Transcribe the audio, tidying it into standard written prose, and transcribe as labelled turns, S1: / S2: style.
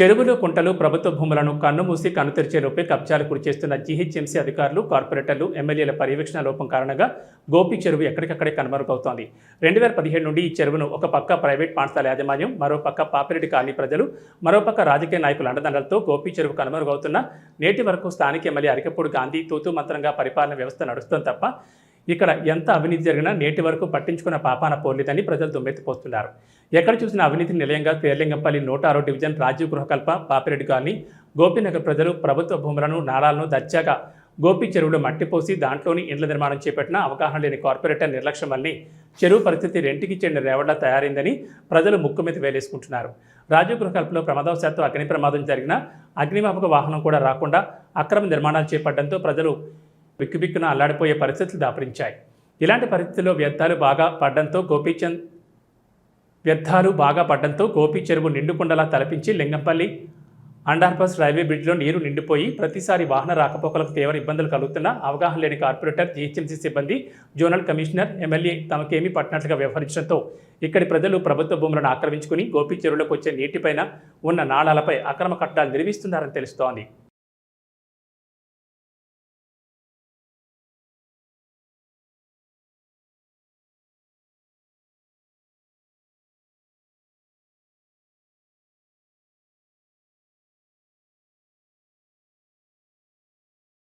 S1: చెరువులు, కుంటలు, ప్రభుత్వ భూములను కన్నుమూసి కన్నుతెరిచేలోపే కబ్జాలు గురిచేస్తున్న జీహెచ్ఎంసీ అధికారులు, కార్పొరేటర్లు, ఎమ్మెల్యేల పర్యవేక్షణ లోపం కారణంగా గోపి చెరువు ఎక్కడికక్కడే కనుమరుగవుతోంది. 2017 నుండి ఈ చెరువును ఒక పక్క ప్రైవేట్ పాఠశాల యాజమాన్యం, మరోపక్క పాపిరెడ్డి కాలనీ ప్రజలు, మరోపక్క రాజకీయ నాయకుల అండదండలతో గోపి చెరువు కనుమరుగవుతున్న నేటి వరకు స్థానిక ఎమ్మెల్యే అరికపూడి గాంధీ తూతూ మంత్రంగా పరిపాలన వ్యవస్థ నడుస్తుంది తప్ప ఇక్కడ ఎంత అవినీతి జరిగినా నేటి వరకు పట్టించుకున్న పాపాన పోలేదని ప్రజలు దుమ్మెత్తిపోస్తున్నారు. ఎక్కడ చూసిన అవినీతి నిలయంగా తేర్లింగంపల్లి 106 డివిజన్ రాజీవ్ గృహకల్ప, పాపిరెడ్డి కాలనీ, గోపీనగర్ ప్రజలు ప్రభుత్వ భూములను, నాళాలను దర్జాగా గోపి చెరువులో మట్టిపోసి దాంట్లోని ఇండ్ల నిర్మాణం చేపట్టిన అవగాహన లేని కార్పొరేటర్ నిర్లక్ష్యం వల్లే చెరువు పరిస్థితి రెంటికి చెందిన రేవడ్లా తయారైందని ప్రజలు ముక్కు మీద వేలేసుకుంటున్నారు. రాజీవ్ గృహకల్పలో ప్రమాదవశాత్తు అగ్ని ప్రమాదం జరిగిన అగ్నిమాపక వాహనం కూడా రాకుండా అక్రమ నిర్మాణాలు చేపట్టడంతో ప్రజలు బిక్కుబిక్కున అల్లాడిపోయే పరిస్థితులు దాపరించాయి. ఇలాంటి పరిస్థితుల్లో వ్యర్థాలు బాగా పడ్డంతో గోపి చెరువు నిండుకుండలా తలపించి లింగంపల్లి అండర్పాస్ రైల్వే బ్రిడ్జ్లో నీరు నిండిపోయి ప్రతిసారి వాహన రాకపోకలకు తీవ్ర ఇబ్బందులు కలుగుతున్నా అవగాహన లేని కార్పొరేటర్, జీహెచ్ఎంసీ సిబ్బంది, జోనల్ కమిషనర్, ఎమ్మెల్యే తమకేమీ పట్టినట్లుగా వ్యవహరించడంతో ఇక్కడి ప్రజలు ప్రభుత్వ భూములను ఆక్రమించుకుని గోపి చెరువులోకి వచ్చే నీటిపైన ఉన్న నాళాలపై అక్రమ కట్టడాలు నిర్మిస్తున్నారని తెలుస్తోంది.